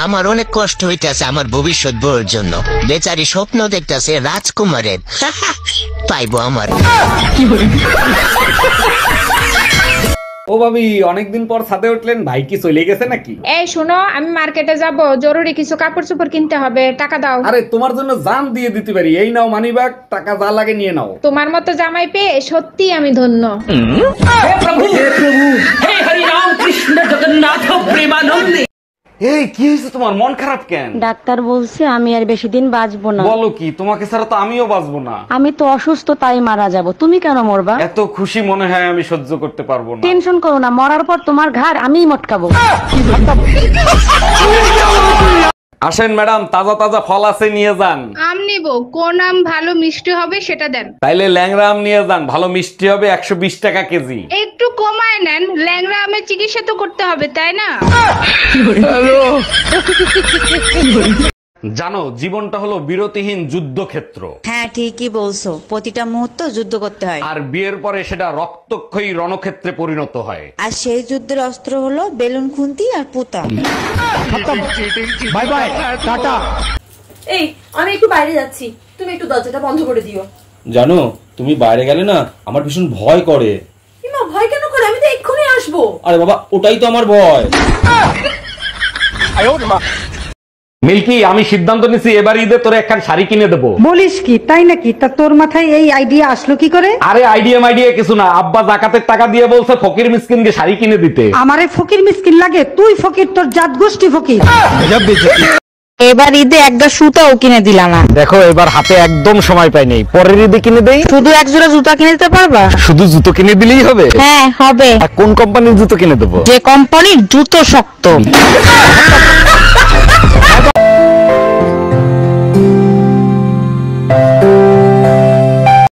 আমার অনেক কষ্ট হইতেছে আমার ভবিষ্যৎ বউর জন্য। বেচারি স্বপ্ন দেখতেছে রাজকুমারের। পাইবো আমার। ও ভাবি, অনেকদিন পর ছাদে উঠলেন, ভাই কি চলে গেছে নাকি? এই শোনো, আমি মার্কেটে যাব, জরুরি কিছু কাপড় চোপড় কিনতে হবে, টাকা দাও। আরে তোমার জন্য জান দিয়ে দিতে পারি, এই নাও মানিব্যাগ, টাকা যা লাগে নিয়ে নাও। তোমার মতো জামাই পেয়ে সত্যি আমি ধন্য। এই কি হয়েছে তোমার, মন খারাপ কেন? ডাক্তার বলছে আমি আর বেশি দিন বাঁচবো না। বলো কি, তোমাকে ছাড়া তো আমিও বাঁচবো না। আমি তো অসুস্থ, তাই মারা যাব। তুমি কেন মরবা? এত খুশি মনে হয় আমি সহ্য করতে পারবো না। টেনশন করো না, মরার পর তোমার ঘাড় আমিই মটকাবো। আসেন ম্যাডাম, তাজা তাজা ফল আছে, নিয়ে যান। আম নিব, কোন আম ভালো মিষ্টি হবে সেটা দেন। তাইলে ল্যাংড়া আম নিয়ে যান, ভালো মিষ্টি হবে, 120 টাকা কেজি। একটু কমায় নেন, ল্যাংড়া আমের চিকিৎসা তো করতে হবে, তাই না? জানো, জীবনটা হলো বিরতিহীন যুদ্ধক্ষেত্র। হ্যাঁ, ঠিকই বলছো, প্রতিটা মুহূর্ত যুদ্ধ করতে হয়। আর বিয়ের পরে সেটা রক্তক্ষয়ী রণক্ষেত্রে পরিণত হয়। আর সেই যুদ্ধের অস্ত্র হলো বেলুন খুন্তি আর পুতা। Bye bye, tata. এই, আমি একটু বাইরে যাচ্ছি, তুমি একটু দরজাটা বন্ধ করে দিও। জানো, তুমি বাইরে গেলে না আমার ভীষণ ভয় করে। মা, ভয় কেন করে? আমি তো এক্ষুনি আসবো। আরে বাবা, ওটাই তো আমার ভয়। মিল্কি, আমি সিদ্ধান্ত নিছি এবার ঈদে তোরে একখান শাড়ি কিনে দেবো। বলিস কি, তাই নাকি? তা তোর মাথায় এই আইডিয়া আসলো কি করে? আরে আইডিয়া কিছু না, আব্বা জাকাতের টাকা দিয়ে বলছে ফকির মিসকিনকে শাড়ি কিনে দিতে। আমারে ফকির মিসকিন লাগে? তুই ফকির, তোর জাত গোষ্ঠী ফকির। এবার ঈদে একটা সুতাও কিনে দিলাম না। দেখো, এবার হাতে একদম সময় পাই নেই, পরের ঈদে কিনে দেই। শুধু এক জোড়া জুতা কিনে দিতে পারবা? শুধু জুতো কিনে দিলেই হবে? হ্যাঁ হবে। কোন কোম্পানির জুতো কিনে দেবো? যে কোম্পানির জুতো শক্ত।